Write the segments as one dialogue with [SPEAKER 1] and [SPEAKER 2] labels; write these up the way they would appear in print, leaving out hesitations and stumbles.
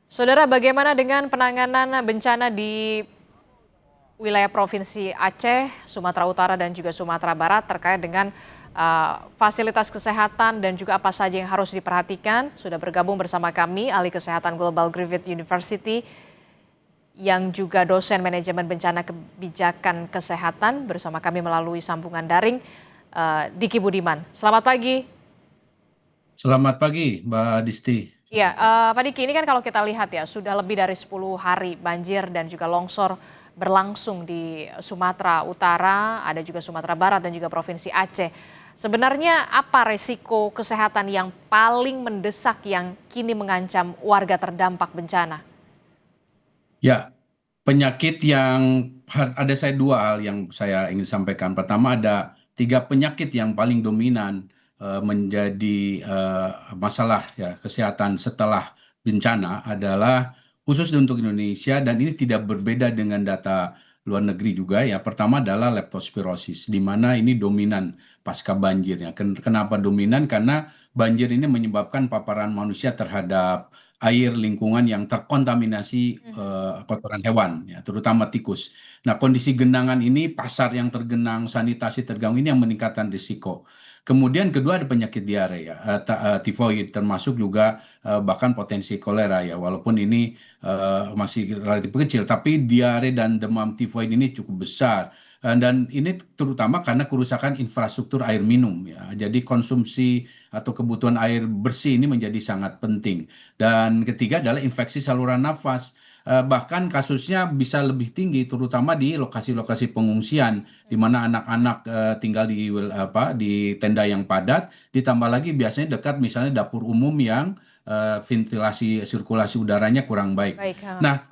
[SPEAKER 1] Saudara, bagaimana dengan penanganan bencana di wilayah Provinsi Aceh, Sumatera Utara, dan juga Sumatera Barat terkait dengan fasilitas kesehatan dan juga apa saja yang harus diperhatikan? Sudah bergabung bersama kami, ahli kesehatan Global Griffith University, yang juga dosen manajemen bencana kebijakan kesehatan bersama kami melalui sambungan daring, Diki Budiman. Selamat pagi.
[SPEAKER 2] Selamat pagi, Mbak Disti.
[SPEAKER 1] Ya, Pak Diki, ini kan kalau kita lihat ya, sudah lebih dari 10 hari banjir dan juga longsor berlangsung di Sumatera Utara, ada juga Sumatera Barat dan juga Provinsi Aceh. Sebenarnya apa resiko kesehatan yang paling mendesak yang kini mengancam warga terdampak bencana?
[SPEAKER 2] Ya, penyakit yang ada saya dua hal yang saya ingin sampaikan. Pertama ada tiga penyakit yang paling dominan menjadi masalah ya kesehatan setelah bencana adalah khusus untuk Indonesia dan ini tidak berbeda dengan data luar negeri juga ya. Pertama adalah leptospirosis di mana ini dominan pasca banjir ya. Kenapa dominan? Karena banjir ini menyebabkan paparan manusia terhadap air lingkungan yang terkontaminasi kotoran hewan, ya, terutama tikus. Nah, kondisi genangan ini, pasar yang tergenang, sanitasi terganggu ini yang meningkatkan risiko. Kemudian kedua ada penyakit diare ya, tifoid termasuk juga bahkan potensi kolera ya, walaupun ini masih relatif kecil, tapi diare dan demam tifoid ini cukup besar. Dan ini terutama karena kerusakan infrastruktur air minum ya. Jadi konsumsi atau kebutuhan air bersih ini menjadi sangat penting. Dan ketiga adalah infeksi saluran nafas. Bahkan kasusnya bisa lebih tinggi, terutama di lokasi-lokasi pengungsian, di mana anak-anak tinggal di tenda yang padat, ditambah lagi biasanya dekat misalnya dapur umum yang ventilasi sirkulasi udaranya kurang baik.
[SPEAKER 1] Baik,
[SPEAKER 2] Nah,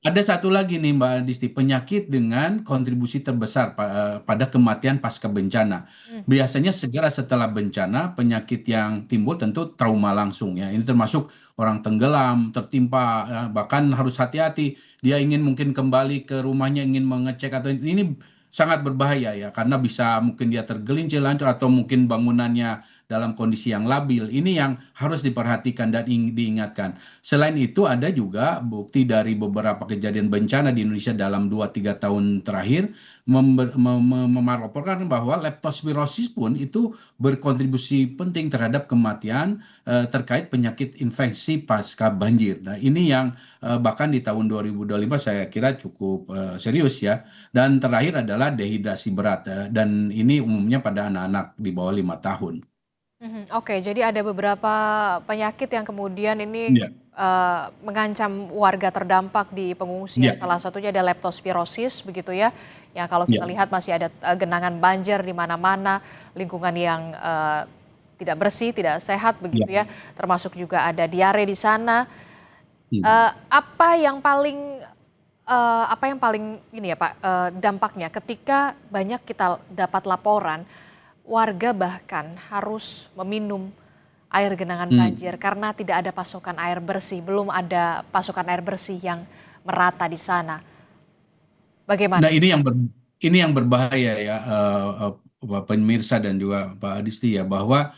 [SPEAKER 2] ada satu lagi nih Mbak Disti, penyakit dengan kontribusi terbesar pada kematian pasca bencana.
[SPEAKER 1] hmm,
[SPEAKER 2] Biasanya segera setelah bencana, penyakit yang timbul tentu trauma langsung ya. Ini termasuk orang tenggelam, tertimpa, ya, bahkan harus hati-hati. Dia ingin mungkin kembali ke rumahnya, ingin mengecek atau ini sangat berbahaya ya, karena bisa mungkin dia tergelincir lancur atau mungkin bangunannya dalam kondisi yang labil. Ini yang harus diperhatikan dan diingatkan. Selain itu ada juga bukti dari beberapa kejadian bencana di Indonesia dalam 2-3 tahun terakhir melaporkan bahwa leptospirosis pun itu berkontribusi penting terhadap kematian terkait penyakit infeksi pasca banjir. Nah, ini yang bahkan di tahun 2025 saya kira cukup serius ya. Dan terakhir adalah dehidrasi berat dan ini umumnya pada anak-anak di bawah 5 tahun.
[SPEAKER 1] Oke, jadi ada beberapa penyakit yang kemudian ini
[SPEAKER 2] Iya,
[SPEAKER 1] mengancam warga terdampak di pengungsian.
[SPEAKER 2] iya,
[SPEAKER 1] Salah satunya ada leptospirosis, begitu ya. Yang kalau kita
[SPEAKER 2] iya,
[SPEAKER 1] lihat masih ada genangan banjir di mana-mana, lingkungan yang tidak bersih, tidak sehat,
[SPEAKER 2] iya.
[SPEAKER 1] begitu ya. Termasuk juga ada diare di sana.
[SPEAKER 2] Hmm.
[SPEAKER 1] Apa yang paling ini ya Pak, dampaknya ketika banyak kita dapat laporan warga bahkan harus meminum air genangan
[SPEAKER 2] Hmm.
[SPEAKER 1] banjir karena tidak ada pasokan air bersih, belum ada pasokan air bersih yang merata di sana.
[SPEAKER 2] Nah,
[SPEAKER 1] Bagaimana?
[SPEAKER 2] ini yang berbahaya ya, pemirsa dan juga Pak Adisti ya, bahwa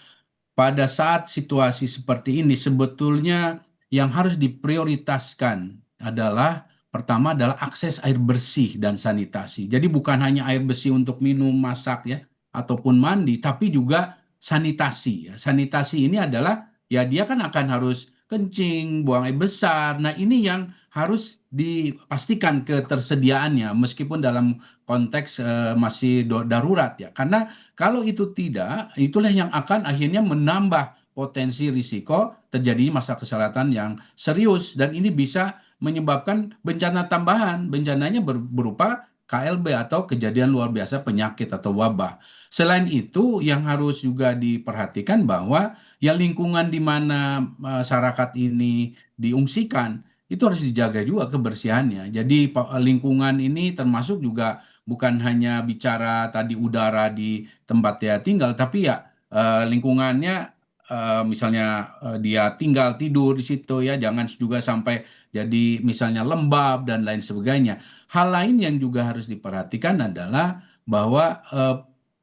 [SPEAKER 2] pada saat situasi seperti ini sebetulnya yang harus diprioritaskan adalah pertama adalah akses air bersih dan sanitasi. Jadi bukan hanya air bersih untuk minum, masak ya, ataupun mandi, tapi juga sanitasi ya. Sanitasi ini adalah ya dia kan akan harus kencing, buang air besar. Nah, ini yang harus dipastikan ketersediaannya meskipun dalam konteks masih darurat ya. Karena kalau itu tidak, itulah yang akan akhirnya menambah potensi risiko terjadinya masalah kesehatan yang serius dan ini bisa menyebabkan bencana tambahan. Bencananya berupa KLB atau kejadian luar biasa penyakit atau wabah. Selain itu, yang harus juga diperhatikan bahwa ya lingkungan di mana masyarakat ini diungsikan itu harus dijaga juga kebersihannya. Jadi lingkungan ini termasuk juga bukan hanya bicara tadi udara di tempat dia tinggal, tapi ya lingkungannya misalnya dia tinggal tidur di situ ya, jangan juga sampai jadi misalnya lembab dan lain sebagainya. Hal lain yang juga harus diperhatikan adalah bahwa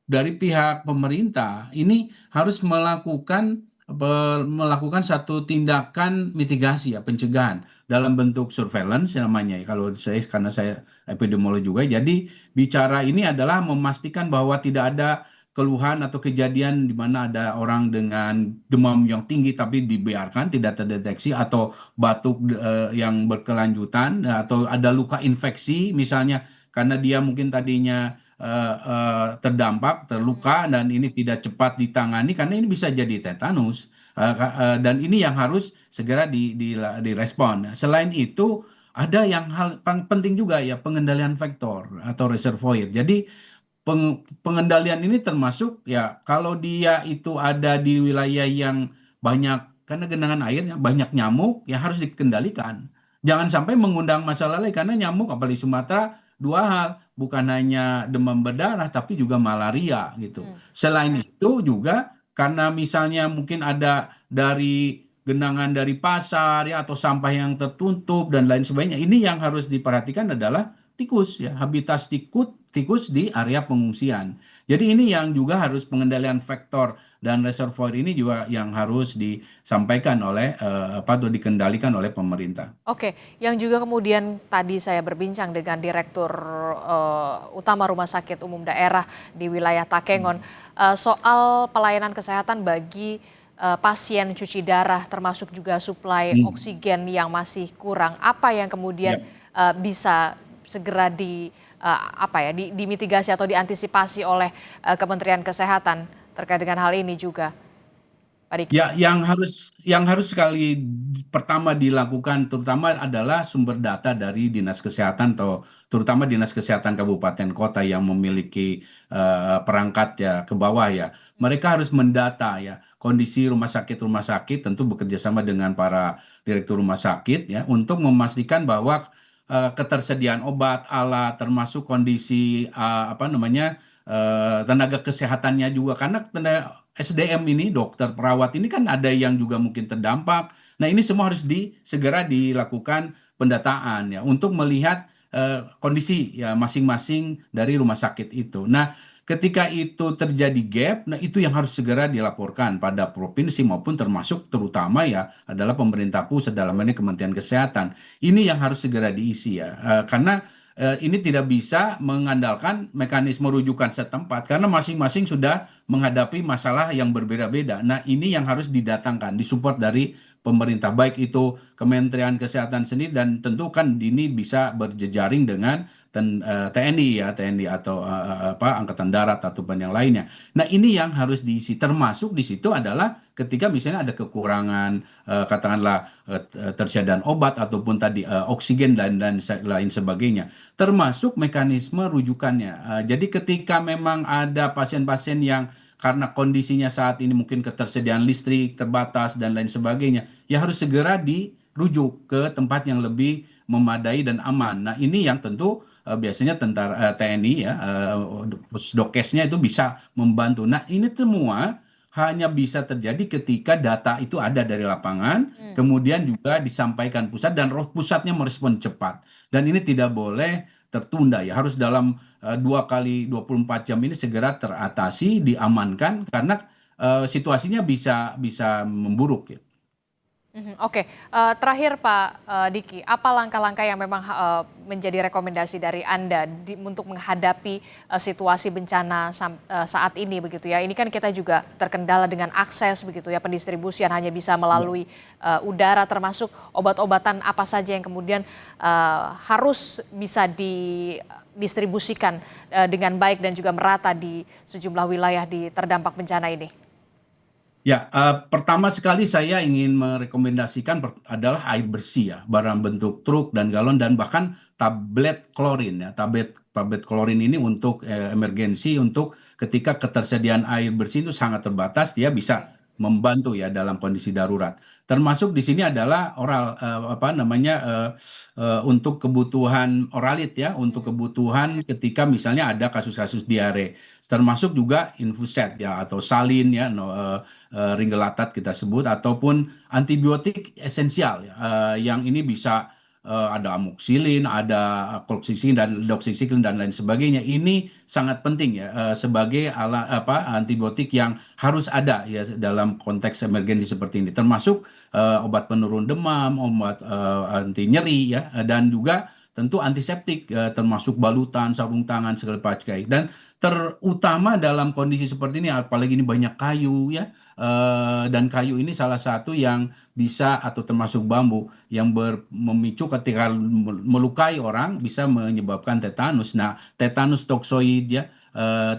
[SPEAKER 2] dari pihak pemerintah ini harus melakukan melakukan satu tindakan mitigasi ya, pencegahan dalam bentuk surveillance namanya ya. Kalau saya, karena saya epidemiolog juga, jadi bicara ini adalah memastikan bahwa tidak ada keluhan atau kejadian di mana ada orang dengan demam yang tinggi tapi dibiarkan tidak terdeteksi, atau batuk yang berkelanjutan, atau ada luka infeksi misalnya karena dia mungkin tadinya terdampak, terluka, dan ini tidak cepat ditangani karena ini bisa jadi tetanus. Dan ini yang harus segera direspon. Selain itu, ada yang hal penting juga ya, pengendalian vektor atau reservoir. Jadi pengendalian ini termasuk ya kalau dia itu ada di wilayah yang banyak, karena genangan airnya banyak nyamuk, ya harus dikendalikan. Jangan sampai mengundang masalah lain, karena nyamuk apalagi Sumatera dua hal, bukan hanya demam berdarah tapi juga malaria gitu.
[SPEAKER 1] Hmm.
[SPEAKER 2] Selain itu juga karena misalnya mungkin ada dari genangan dari pasar ya, atau sampah yang tertutup dan lain sebagainya. Ini yang harus diperhatikan adalah tikus ya, habitat tikus di area pengungsian. Jadi ini yang juga harus pengendalian vektor dan reservoir ini juga yang harus disampaikan oleh atau dikendalikan oleh pemerintah.
[SPEAKER 1] Oke, yang juga kemudian tadi saya berbincang dengan Direktur Utama Rumah Sakit Umum Daerah di wilayah Takengon soal pelayanan kesehatan bagi pasien cuci darah, termasuk juga suplai
[SPEAKER 2] Hmm.
[SPEAKER 1] oksigen yang masih kurang. Apa yang kemudian
[SPEAKER 2] Ya.
[SPEAKER 1] bisa segera dimitigasi atau diantisipasi oleh Kementerian Kesehatan terkait dengan hal ini juga, Pak Diki?
[SPEAKER 2] Ya, yang harus sekali pertama dilakukan terutama adalah sumber data dari Dinas Kesehatan, atau terutama Dinas Kesehatan Kabupaten Kota yang memiliki perangkat ya ke bawah ya. Mereka harus mendata ya kondisi rumah sakit tentu bekerja sama dengan para direktur rumah sakit ya untuk memastikan bahwa ketersediaan obat, alat, termasuk kondisi apa namanya tenaga kesehatannya juga, karena SDM ini, dokter, perawat ini kan ada yang juga mungkin terdampak. Nah, ini semua harus segera dilakukan pendataan ya untuk melihat kondisi ya masing-masing dari rumah sakit itu. Nah, ketika itu terjadi gap, nah itu yang harus segera dilaporkan pada provinsi maupun termasuk terutama ya adalah pemerintah pusat, dalam hal ini Kementerian Kesehatan. Ini yang harus segera diisi ya. Karena ini tidak bisa mengandalkan mekanisme rujukan setempat karena masing-masing sudah menghadapi masalah yang berbeda-beda. Nah, ini yang harus didatangkan, disupport dari pemerintah, baik itu Kementerian Kesehatan sendiri, dan tentu kan ini bisa berjejaring dengan TNI ya, TNI atau apa Angkatan Darat ataupun yang lainnya. Nah, ini yang harus diisi, termasuk di situ adalah ketika misalnya ada kekurangan katakanlah tersediaan obat ataupun tadi oksigen dan lain sebagainya, termasuk mekanisme rujukannya. Jadi ketika memang ada pasien-pasien yang karena kondisinya saat ini mungkin ketersediaan listrik terbatas dan lain sebagainya, ya harus segera dirujuk ke tempat yang lebih memadai dan aman. Nah, ini yang tentu biasanya tentara TNI ya, Pusdokesnya itu bisa membantu. Nah, ini semua hanya bisa terjadi ketika data itu ada dari lapangan, kemudian juga disampaikan pusat dan roh pusatnya merespon cepat. Dan ini tidak boleh tertunda ya, harus dalam 2 kali 24 jam ini segera teratasi, diamankan karena situasinya bisa memburuk ya.
[SPEAKER 1] Mhm, oke, terakhir Pak Diki, apa langkah-langkah yang memang menjadi rekomendasi dari Anda untuk menghadapi situasi bencana saat ini begitu ya? Ini kan kita juga terkendala dengan akses begitu ya, pendistribusian hanya bisa melalui udara, termasuk obat-obatan apa saja yang kemudian harus bisa didistribusikan dengan baik dan juga merata di sejumlah wilayah di terdampak bencana ini.
[SPEAKER 2] Ya, pertama sekali saya ingin merekomendasikan adalah air bersih ya, barang bentuk truk dan galon, dan bahkan tablet klorin ya. Tablet klorin ini untuk emergensi, untuk ketika ketersediaan air bersih itu sangat terbatas, dia bisa membantu ya dalam kondisi darurat. Termasuk di sini adalah oral apa namanya untuk kebutuhan oralit ya, untuk kebutuhan ketika misalnya ada kasus-kasus diare. Termasuk juga infuset ya atau salin ya, ringgelatat kita sebut, ataupun antibiotik esensial ya, yang ini bisa ada amoxicillin, ada colchicine dan doxycycline dan lain sebagainya. Ini sangat penting ya sebagai antibiotik yang harus ada ya dalam konteks emergensi seperti ini. Termasuk obat penurun demam, obat anti nyeri ya, dan juga tentu antiseptik termasuk balutan, sarung tangan segala pakai. Dan terutama dalam kondisi seperti ini, apalagi ini banyak kayu ya, dan kayu ini salah satu yang bisa atau termasuk bambu yang memicu ketika melukai orang bisa menyebabkan tetanus. Nah, tetanus toksoid ya,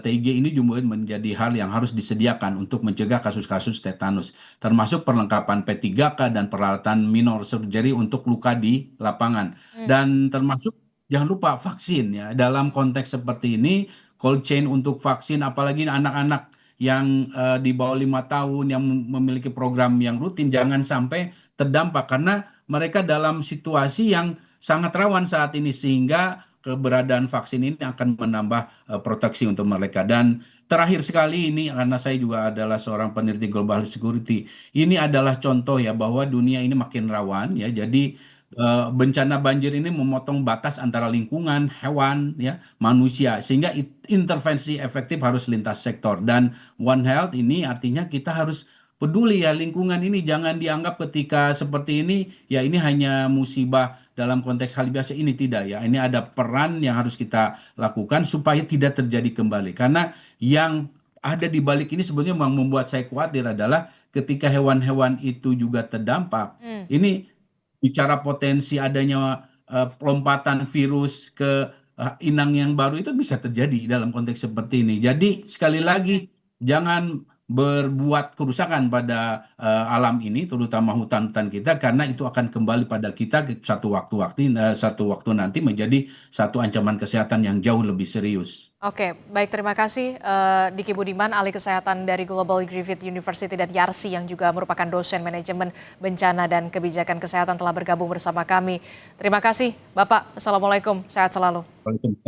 [SPEAKER 2] TIG ini juga menjadi hal yang harus disediakan untuk mencegah kasus-kasus tetanus, termasuk perlengkapan P3K dan peralatan minor surgery untuk luka di lapangan. Dan termasuk jangan lupa vaksin ya. Dalam konteks seperti ini, cold chain untuk vaksin, apalagi anak-anak yang di bawah 5 tahun yang memiliki program yang rutin, jangan sampai terdampak karena mereka dalam situasi yang sangat rawan saat ini, sehingga keberadaan vaksin ini akan menambah proteksi untuk mereka. Dan terakhir sekali ini, karena saya juga adalah seorang peneliti global security, ini adalah contoh ya bahwa dunia ini makin rawan ya. Jadi bencana banjir ini memotong batas antara lingkungan, hewan, ya, manusia, sehingga intervensi efektif harus lintas sektor. Dan One Health ini artinya kita harus peduli ya lingkungan ini, jangan dianggap ketika seperti ini ya ini hanya musibah dalam konteks hal biasa, ini tidak ya. Ini ada peran yang harus kita lakukan supaya tidak terjadi kembali. Karena yang ada di balik ini sebenarnya yang membuat saya khawatir adalah ketika hewan-hewan itu juga terdampak. Ini bicara potensi adanya pelompatan virus ke inang yang baru itu bisa terjadi dalam konteks seperti ini. Jadi sekali lagi jangan berbuat kerusakan pada alam ini, terutama hutan-hutan kita, karena itu akan kembali pada kita satu waktu nanti menjadi satu ancaman kesehatan yang jauh lebih serius.
[SPEAKER 1] Oke, baik, terima kasih Diki Budiman, ahli kesehatan dari Global Griffith University dan Yarsi yang juga merupakan dosen manajemen bencana dan kebijakan kesehatan telah bergabung bersama kami. Terima kasih Bapak, Assalamualaikum, sehat selalu.
[SPEAKER 2] Waalaikumsalam.